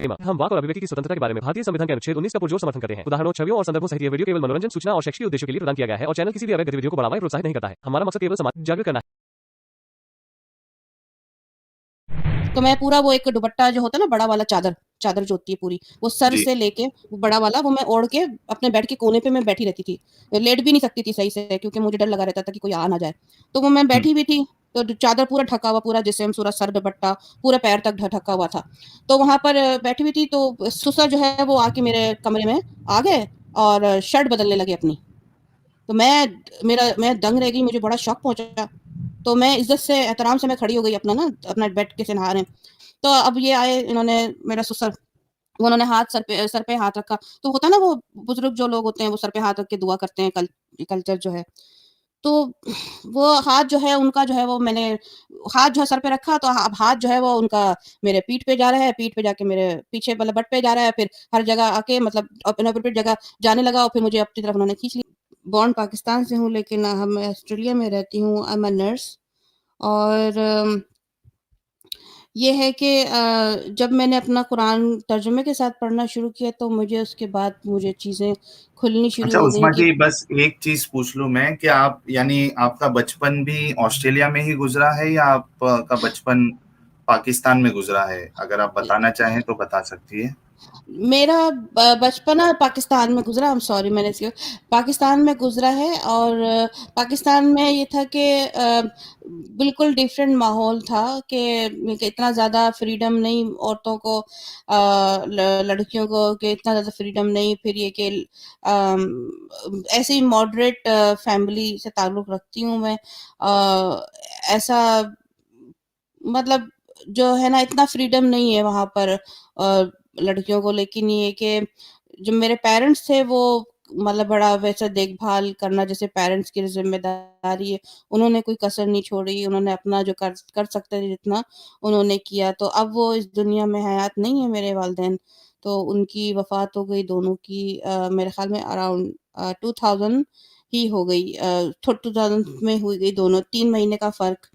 हम वाक और अभिव्यक्ति की स्वतंत्रता के बारे में भारतीय संविधान के अनुच्छेद 19 का पुरजोर समर्थन करते हैं। उदाहरणों, छवियों और संदर्भों सहित यह वीडियो केवल मनोरंजन, सूचना और शैक्षिक उद्देश्यों के लिए प्रदान किया गया है और चैनल किसी भी अवैध गतिविधियों को बढ़ावा या प्रोत्साहित नहीं करता है। हमारा मकसद केवल समाज जागरूक करना है। तो मैं पूरा वो एक दुपट्टा जो होता है ना, बड़ा वाला चादर जो होती है पूरी, वो सर जी से लेके वो बड़ा वाला, वो मैं ओढ़ के अपने बेड के कोने पे मैं बैठी रहती थी। लेट भी नहीं सकती थी सही से, क्योंकि मुझे डर लगा रहता था कि कोई आ ना जाए। तो वो मैं बैठी भी थी, तो चादर पूरा ढका हुआ, पूरा जिस्म, पूरा सर दुपट्टा पूरा पैर तक ढका हुआ था। तो वहां पर बैठी हुई थी, तो ससुर जो है वो आके मेरे कमरे में आ गए और शर्ट बदलने लगे अपनी। तो मैं दंग रह गई, मुझे बड़ा शौक पहुंचा। तो मैं इज्जत से एहतराम से मैं खड़ी हो गई, अपना बेड के सिनहारे। तो अब ये आए इन्होंने, मेरा ससुर, वो उन्होंने हाथ सर पे हाथ रखा। तो होता ना, वो बुजुर्ग जो लोग होते हैं वो सर पे हाथ रख के दुआ करते हैं, कल्चर जो है। तो वो हाथ जो है उनका, जो है वो मैंने हाथ जो है सर पे रखा, तो अब हाथ जो है वो उनका मेरे पीठ पे जा रहा है, पीठ पे जाके मेरे पीछे मतलब बट पे जा रहा है, फिर हर जगह आके मतलब इनअप्रोप्रिएट जगह जाने लगा, और फिर मुझे अपनी तरफ उन्होंने खींच लिया। बॉर्न पाकिस्तान से हूँ, लेकिन हम ऑस्ट्रेलिया में रहती हूँ। I am a nurse. और ये है कि जब मैंने अपना कुरान तर्जुमे के साथ पढ़ना शुरू किया, तो मुझे उसके बाद मुझे चीज़ें खुलनी शुरू अच्छा हो गई उस्मा कि जी, बस एक चीज पूछ लूं मैं कि आप यानी आपका बचपन भी ऑस्ट्रेलिया में ही गुजरा है या आपका बचपन पाकिस्तान में गुजरा है? अगर आप बताना चाहें तो बता सकती है। मेरा बचपना पाकिस्तान में गुजरा। आई एम सॉरी, मैंने इसके पाकिस्तान में गुजरा है। और पाकिस्तान में ये था कि बिल्कुल डिफरेंट माहौल था कि इतना ज़्यादा फ्रीडम नहीं औरतों को, लड़कियों को, कि इतना ज़्यादा फ्रीडम नहीं। फिर ये कि ऐसी मॉडरेट फैमिली से ताल्लुक़ रखती हूँ मैं। ऐसा मतलब जो है ना, इतना फ्रीडम नहीं है वहाँ पर लड़कियों को। लेकिन ये कि जो मेरे पेरेंट्स थे वो मतलब बड़ा वैसा देखभाल करना, जैसे पेरेंट्स की जिम्मेदारी है, उन्होंने कोई कसर नहीं छोड़ी। उन्होंने अपना जो कर सकते थे जितना, उन्होंने किया। तो अब वो इस दुनिया में हयात नहीं है मेरे वालिदैन, तो उनकी वफात हो गई दोनों की। मेरे ख्याल में अराउंड 2000 ही हो गई, 2000 में हुई गई दोनों। 3 महीने का फ़र्क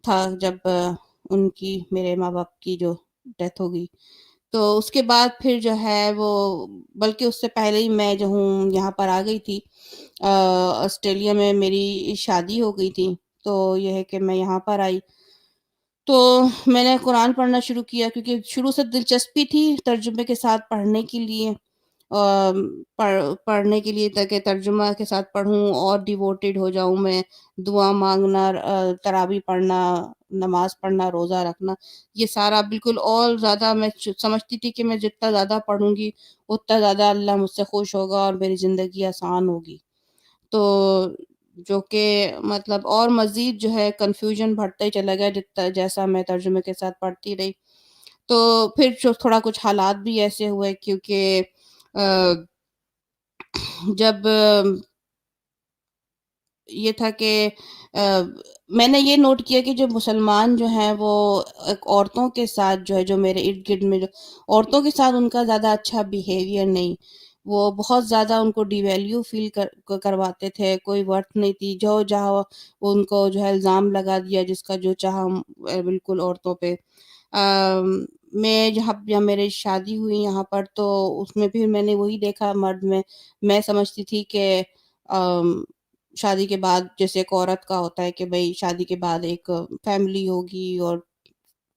था जब उनकी, मेरे माँ-बाप की जो डेथ हो गई। तो उसके बाद फिर जो है वो, बल्कि उससे पहले ही मैं जो हूँ यहाँ पर आ गई थी। ऑस्ट्रेलिया में मेरी शादी हो गई थी, तो ये है कि मैं यहाँ पर आई। तो मैंने कुरान पढ़ना शुरू किया, क्योंकि शुरू से दिलचस्पी थी तर्जुमे के साथ पढ़ने के लिए। पढ़ने के लिए, ताकि तर्जुमा के साथ पढ़ूँ और डिवोटेड हो जाऊँ मैं। दुआ माँगना, तरावी पढ़ना, नमाज़ पढ़ना, रोज़ा रखना, ये सारा बिल्कुल। और ज़्यादा मैं समझती थी कि मैं जितना ज़्यादा पढ़ूँगी, उतना ज़्यादा अल्लाह मुझसे खुश होगा और मेरी ज़िंदगी आसान होगी। तो जो कि मतलब और मज़ीद जो है कन्फ्यूज़न बढ़ता ही चला गया, जितना जैसा मैं तर्जुमे के साथ पढ़ती रही। तो फिर जो थोड़ा कुछ हालात भी ऐसे हुए, क्योंकि जब ये था कि मैंने ये नोट किया कि जो मुसलमान जो हैं वो एक औरतों के साथ जो है, जो मेरे इर्द-गिर्द में जो औरतों के साथ उनका ज़्यादा अच्छा बिहेवियर नहीं। वो बहुत ज़्यादा उनको डिवैल्यू फ़ील करवाते थे, कोई वर्थ नहीं थी। जो जहाँ उनको जो है इल्ज़ाम लगा दिया जिसका जो चाहा, बिल्कुल औरतों पे। मैं जहाँ मेरी शादी हुई यहाँ पर, तो उसमें भी मैंने वही देखा मर्द में। मैं समझती थी कि शादी के बाद जैसे एक औरत का होता है कि भई शादी के बाद एक फैमिली होगी और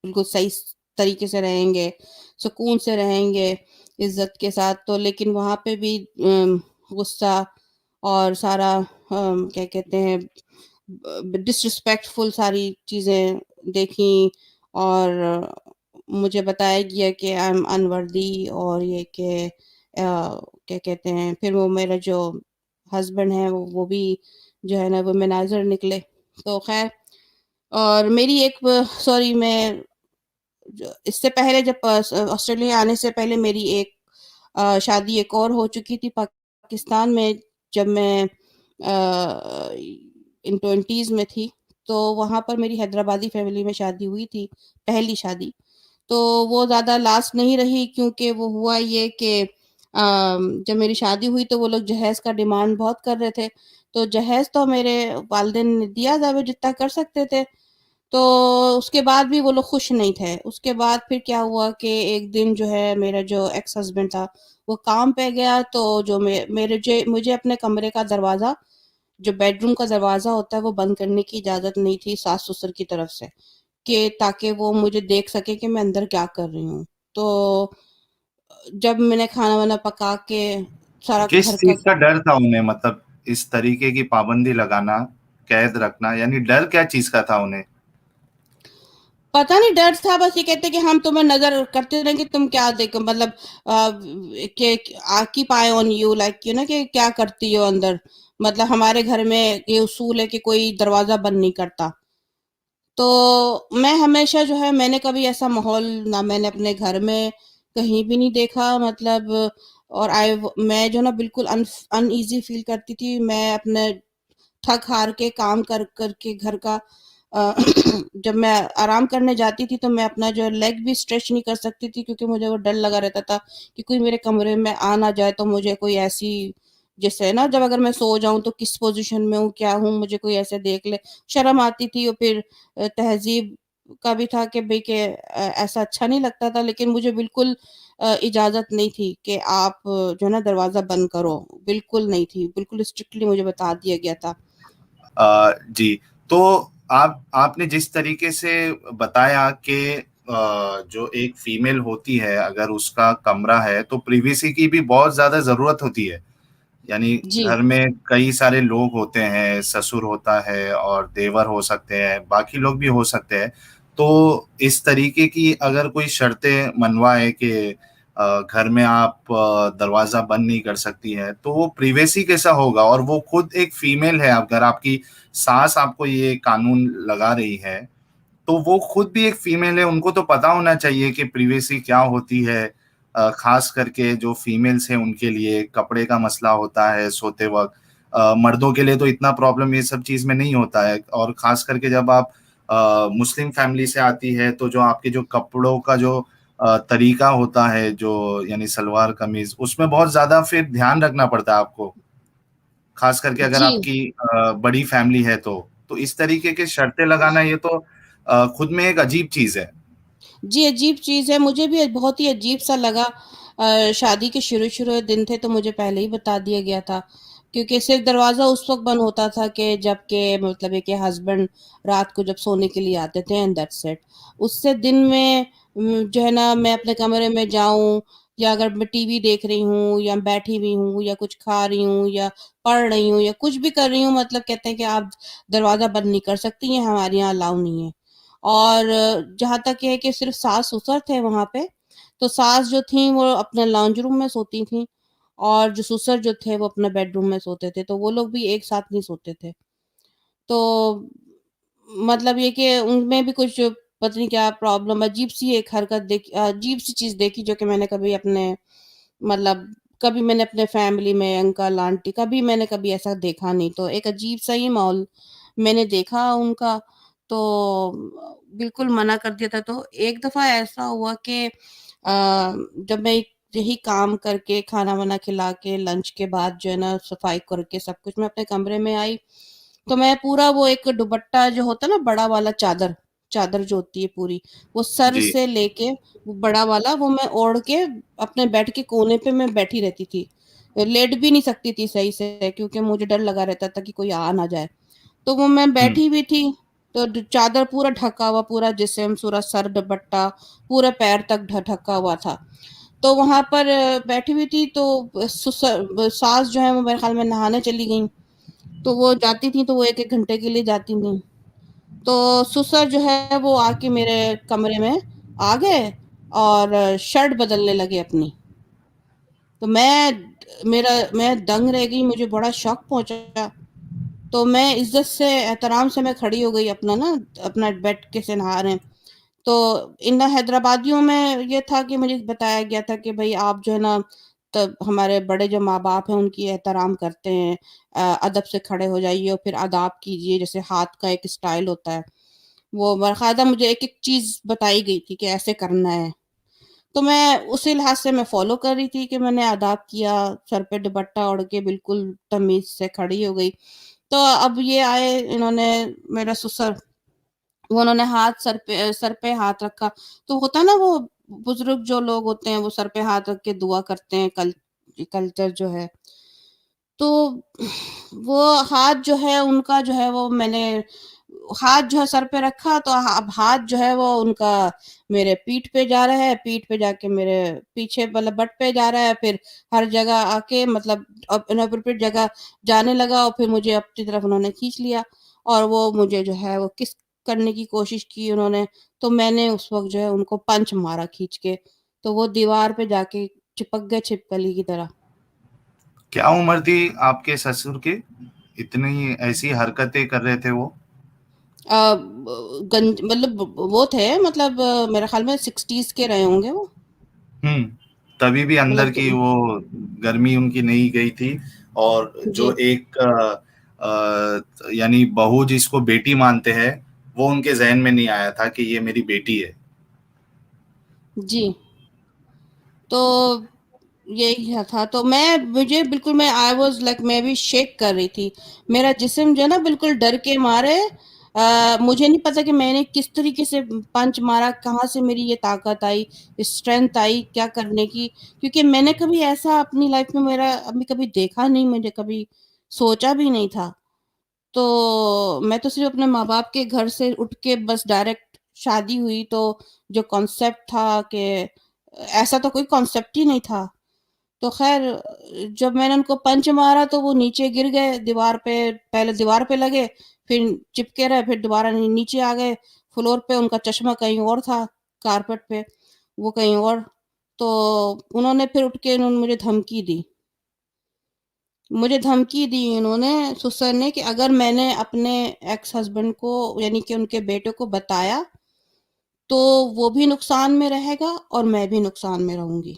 बिल्कुल सही तरीके से रहेंगे, सुकून से रहेंगे, इज़्ज़त के साथ। तो लेकिन वहाँ पे भी गुस्सा और सारा क्या कहते हैं, डिसरिस्पेक्टफुल सारी चीज़ें देखी। और मुझे बताया गया कि आई एम अनवर्दी, और ये कि क्या कहते हैं, फिर वो मेरा जो हस्बैंड है वो भी जो है ना वुमेनाइज़र निकले। तो ख़ैर, और मेरी एक सॉरी, मैं इससे पहले जब ऑस्ट्रेलिया आने से पहले मेरी एक शादी एक और हो चुकी थी पाकिस्तान में, जब मैं इन 20s में थी। तो वहाँ पर मेरी हैदराबादी फैमिली में शादी हुई थी, पहली शादी। तो वो ज़्यादा लास्ट नहीं रही, क्योंकि वो हुआ ये कि जब मेरी शादी हुई तो वो लोग जहेज़ का डिमांड बहुत कर रहे थे। तो जहेज़ तो मेरे वालिदैन ने दिया था वो जितना कर सकते थे। تو اس کے بعد بھی وہ لوگ خوش نہیں تھے. اس کے بعد پھر کیا ہوا کہ ایک دن جو ہے میرا جو ایکس ہسبینڈ تھا وہ کام پہ گیا, تو جو مجھے اپنے کمرے کا دروازہ, جو بیڈ روم کا دروازہ ہوتا ہے, وہ بند کرنے کی اجازت نہیں تھی ساس سسر کی طرف سے, کہ تاکہ وہ مجھے دیکھ سکے کہ میں اندر کیا کر رہی ہوں. تو جب میں نے کھانا وانا پکا کے سارا کس گھر کا, چیز کا ڈر تھا انہیں, مطلب اس طریقے کی پابندی لگانا, قید رکھنا, یعنی ڈر کیا چیز کا تھا انہیں؟ پتہ نہیں ڈر تھا, بس یہ کہتے کہ ہم تمہیں نظر کرتے رہیں گے, تم کیا دیکھو, مطلب کہ keep eye on you, like you نا, کہ کیا کرتی ہو اندر. مطلب ہمارے گھر میں یہ اصول ہے کہ کوئی دروازہ بند نہیں کرتا. تو میں ہمیشہ جو ہے, میں نے کبھی ایسا ماحول نہ میں نے اپنے گھر میں کہیں بھی نہیں دیکھا, مطلب. اور میں جو نا بالکل ان ایزی فیل کرتی تھی. میں اپنے تھک ہار کے کام کر کر کے گھر کا, جب میں آرام کرنے جاتی تھی تو میں اپنا جو لیگ بھی اسٹریچ نہیں کر سکتی تھی, کیونکہ مجھے وہ ڈر لگا رہتا تھا کہ کوئی میرے کمرے میں آ نہ جائے تو مجھے کوئی ایسی, جیسے نا جب اگر میں سو جاؤں تو کس پوزیشن میں ہوں, کیا ہوں, مجھے کوئی ایسے دیکھ لے, شرم آتی تھی. اور پھر تہذیب کا بھی تھا کہ بھئی کہ ایسا اچھا نہیں لگتا تھا, لیکن مجھے بالکل اجازت نہیں تھی کہ آپ جو ہے نا دروازہ بند کرو, بالکل نہیں تھی, بالکل اسٹرکٹلی مجھے بتا دیا گیا تھا. جی, تو آپ نے جس طریقے سے بتایا کہ جو ایک فیمیل ہوتی ہے اگر اس کا کمرہ ہے تو پریویسی کی بھی بہت زیادہ ضرورت ہوتی ہے. یعنی جی گھر میں کئی سارے لوگ ہوتے ہیں, سسر ہوتا ہے اور دیور ہو سکتے ہیں, باقی لوگ بھی ہو سکتے ہیں. تو اس طریقے کی اگر کوئی شرطیں منوائے کہ گھر میں آپ دروازہ بند نہیں کر سکتی ہے, تو وہ پریویسی کیسا ہوگا؟ اور وہ خود ایک فیمیل ہے, اگر آپ کی ساس آپ کو یہ قانون لگا رہی ہے تو وہ خود بھی ایک فیمیل ہے, ان کو تو پتا ہونا چاہیے کہ پریویسی کیا ہوتی ہے. خاص کر کے جو فیمیلز ہیں ان کے لیے کپڑے کا مسئلہ ہوتا ہے سوتے وقت. مردوں کے لیے تو اتنا پرابلم یہ سب چیز میں نہیں ہوتا ہے, اور خاص کر کے جب آپ مسلم فیملی سے آتی ہے تو جو آپ کے جو کپڑوں کا جو طریقہ ہوتا ہے, جو یعنی سلوار قمیض, اس میں بہت زیادہ پھر دھیان رکھنا پڑتا ہے آپ کو, خاص کر کے اگر جی آپ کی بڑی فیملی ہے تو اس طریقے کے شرطیں لگانا یہ تو خود میں ایک عجیب چیز ہے. جی عجیب چیز ہے, مجھے بھی بہت ہی عجیب سا لگا. شادی کے شروع دن تھے تو مجھے پہلے ہی بتا دیا گیا تھا, کیونکہ صرف دروازہ اس وقت بند ہوتا تھا کہ جب کہ مطلب ہے کہ ہسبینڈ رات کو جب سونے کے لیے آتے تھے, اینڈ دیٹس اٹ. اس سے دن میں جو ہے نا میں اپنے کمرے میں جاؤں, یا اگر میں ٹی وی دیکھ رہی ہوں یا بیٹھی ہوئی ہوں یا کچھ کھا رہی ہوں یا پڑھ رہی ہوں یا کچھ بھی کر رہی ہوں, مطلب کہتے ہیں کہ آپ دروازہ بند نہیں کر سکتی, یہ ہمارے یہاں الاؤ نہیں ہے. اور جہاں تک ہے کہ صرف ساس سسر تھے وہاں پہ, تو ساس جو تھیں وہ اپنے لاؤنج روم میں سوتی تھیں, اور جو سسر جو تھے وہ اپنے بیڈ روم میں سوتے تھے, تو وہ لوگ بھی ایک ساتھ نہیں سوتے تھے. تو مطلب یہ کہ ان میں بھی کچھ پتہ نہیں کیا پرابلم, عجیب سی ایک حرکت دیکھی, عجیب سی چیز دیکھی, جو کہ میں نے کبھی میں نے اپنے فیملی میں انکل آنٹی میں نے کبھی ایسا دیکھا نہیں. تو ایک عجیب سا ہی ماحول میں نے دیکھا ان کا, تو بالکل منع کر دیا تھا. تو ایک دفعہ ایسا ہوا کہ جب میں یہی کام کر کے کھانا وانا کھلا کے لنچ کے بعد جو ہے نا صفائی کر کے سب کچھ میں اپنے کمرے میں آئی, تو میں پورا وہ ایک دوپٹہ جو ہوتا نا بڑا والا چادر جو ہوتی ہے پوری, وہ سر جی سے لے کے وہ بڑا والا وہ میں اوڑھ کے اپنے بیڈ کے کونے پہ میں بیٹھی رہتی تھی. لیٹ بھی نہیں سکتی تھی صحیح سے, کیونکہ مجھے ڈر لگا رہتا تھا کہ کوئی آ نہ جائے. تو وہ میں بیٹھی ہوئی تھی, تو چادر پورا ڈھکا ہوا, پورا جسم, پورا سر دوپٹہ پورا پیر تک ڈھکا ہوا تھا. تو وہاں پر بیٹھی ہوئی تھی, تو ساس جو ہے وہ میرے خیال میں نہانے چلی گئیں, تو وہ جاتی تھی تو وہ ایک گھنٹے کے لیے جاتی تھیں. تو سسر جو ہے وہ آ کے میرے کمرے میں آ گئے اور شرٹ بدلنے لگے اپنی. تو میں دنگ رہ گئی, مجھے بڑا شوق پہنچا. تو میں عزت سے احترام سے میں کھڑی ہو گئی, اپنا بیڈ کے سے نہا رہے ہیں. تو ان حیدرآبادیوں میں یہ تھا کہ مجھے بتایا گیا تھا کہ بھائی آپ جو ہے نا تب ہمارے بڑے جو ماں باپ ہیں ان کی احترام کرتے ہیں, ادب سے کھڑے ہو جائیے اور پھر آداب کیجیے, جیسے ہاتھ کا ایک اسٹائل ہوتا ہے, وہ باقاعدہ مجھے ایک ایک چیز بتائی گئی تھی کہ ایسے کرنا ہے. تو میں اسی لحاظ سے میں فالو کر رہی تھی کہ میں نے آداب کیا, سر پہ دوپٹہ اوڑھ کے بالکل تمیز سے کھڑی ہو گئی. تو اب یہ آئے انہوں نے, میرا سسر, वो उन्होंने सर पे हाथ रखा। तो होता है ना वो बुजुर्ग जो लोग होते हैं वो सर पे हाथ रख के दुआ करते हैं, कल्चर जो है। तो वो हाथ जो है उनका जो है वो मैंने हाथ जो है सर पे रखा, तो अब हाथ जो है वो उनका मेरे पीठ पे जा रहा है, पीठ पे जाके मेरे पीछे मतलब बट पे जा रहा है, फिर हर जगह आके मतलब इनअप्रोप्रिएट जगह जाने लगा, और फिर मुझे अपनी तरफ उन्होंने खींच लिया और वो मुझे जो है वो किस करने की कोशिश की उन्होंने। तो मैंने उस वक्त जो है उनको पंच मारा खींच के, तो वो दीवार पे जाके चिपक गए छिपकली की तरह। क्या उम्र थी आपके ससुर की, इतनी ऐसी हरकतें कर रहे थे वो? गंज मतलब वो थे, मतलब मेरे ख्याल में 60s के रहे होंगे वो। तभी भी अंदर मतलब की वो गर्मी उनकी नहीं गई थी, और जो जी, एक यानी बहू जिसको बेटी मानते हैं, वो उनके जहन में नहीं आया था कि ये मेरी बेटी है। जी। तो यही था, तो मुझे बिल्कुल मैं आई वाज़ लाइक मैं भी शेक कर रही थी। मेरा जिस्म जो है ना बिल्कुल डर के मारे मुझे नहीं पता कि मैंने किस तरीके से पंच मारा, कहाँ से मेरी ये ताकत आई, स्ट्रेंथ आई क्या करने की, क्योंकि मैंने कभी ऐसा अपनी लाइफ में मेरा अभी कभी देखा नहीं, मुझे कभी सोचा भी नहीं था। तो मैं तो सिर्फ़ अपने माँ-बाप के घर से उठ के बस डायरेक्ट शादी हुई, तो जो कॉन्सेप्ट था कि ऐसा तो कोई कॉन्सेप्ट ही नहीं था। तो ख़ैर जब मैंने उनको पंच मारा तो वो नीचे गिर गए दीवार पे, पहले दीवार पे लगे, फिर चिपके रहे, फिर दोबारा नीचे आ गए फ्लोर पे, उनका चश्मा कहीं और था कारपेट पे, वो कहीं और। तो उन्होंने फिर उठ के उन्होंने मुझे धमकी दी इन्होंने सुसर ने कि अगर मैंने अपने एक्स हस्बैंड को यानी कि उनके बेटे को बताया, तो वो भी नुकसान में रहेगा और मैं भी नुकसान में रहूँगी।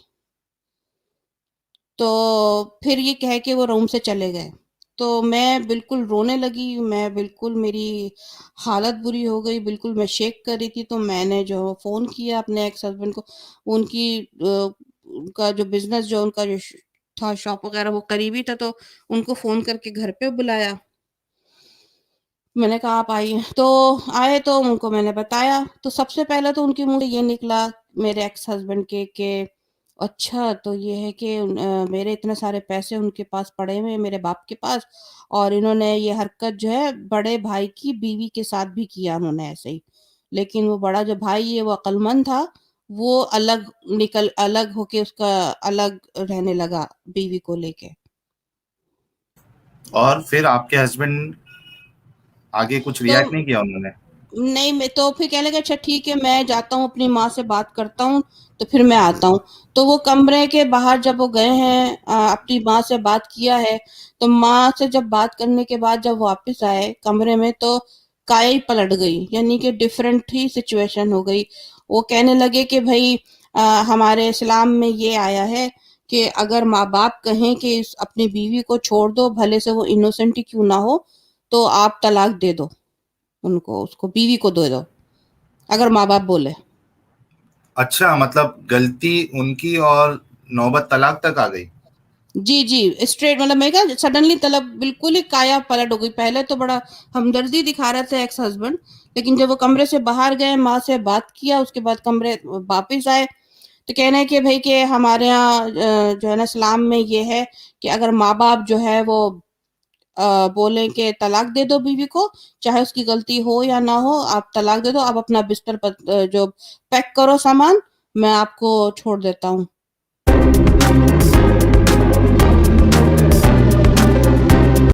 तो फिर ये कह के वो रूम से चले गए। तो मैं बिल्कुल रोने लगी, मैं बिल्कुल मेरी हालत बुरी हो गई, बिल्कुल मैं शेक कर रही थी, तो मैंने जो फ़ोन किया अपने एक्स हस्बैंड को, उनकी उनका जो बिज़नेस जो उनका जो श था शॉप वग़ैरह वो करीब ही था, तो उनको फ़ोन करके घर पे बुलाया। मैंने कहा आप आइए, तो आए तो उनको मैंने बताया, तो सबसे पहले तो उनके मुँह से ये निकला मेरे एक्स हस्बैंड के कि अच्छा तो ये है कि मेरे इतने सारे पैसे उनके पास पड़े हुए हैं मेरे बाप के पास, और इन्होंने ये हरकत जो है बड़े भाई की बीवी के साथ भी किया उन्होंने ऐसे ही। लेकिन वो बड़ा जो भाई है वो अक्लमंद था, वो अलग होके उसका अलग रहने लगा बीवी को लेके। और फिर आपके हस्बैंड आगे कुछ तो रिएक्ट नहीं किया उन्होंने? नहीं, मैं तो फिर कहने लगा अच्छा ठीक है मैं जाता हूँ अपनी माँ से बात करता हूँ, तो फिर मैं आता हूँ। तो वो कमरे के बाहर जब वो गए हैं अपनी माँ से बात किया है, तो माँ से जब बात करने के बाद जब वापस आए कमरे में तो काया ही पलट गई, यानी कि डिफरेंट ही सिचुएशन हो गई। वो कहने लगे कि भई हमारे इस्लाम में ये आया है कि अगर माँ-बाप कहें कि अपनी बीवी को छोड़ दो, भले से वो इनोसेंट ही क्यों ना हो, तो आप तलाक दे दो। उनको उसको बीवी को दे दो, अगर माँ-बाप बोले। अच्छा, मतलब गलती उनकी और नौबत तलाक तक आ गई। जी, जी, स्ट्रेट मतलब मैं कहा सडनली तलब बिल्कुल ही काया पलट हो गई। पहले तो बड़ा हमदर्दी दिखा रहे थे एक्स हस्बैंड, लेकिन जब वो कमरे से बाहर गए, माँ से बात किया, उसके बाद कमरे वापिस आए, तो कहना है कि भई कि हमारे यहाँ जो है ना इस्लाम में ये है कि अगर माँ-बाप जो है वो बोलें कि तलाक दे दो बीवी को, चाहे उसकी गलती हो या ना हो, आप तलाक दे दो, आप अपना बिस्तर जो पैक करो सामान, मैं आपको छोड़ देता हूँ।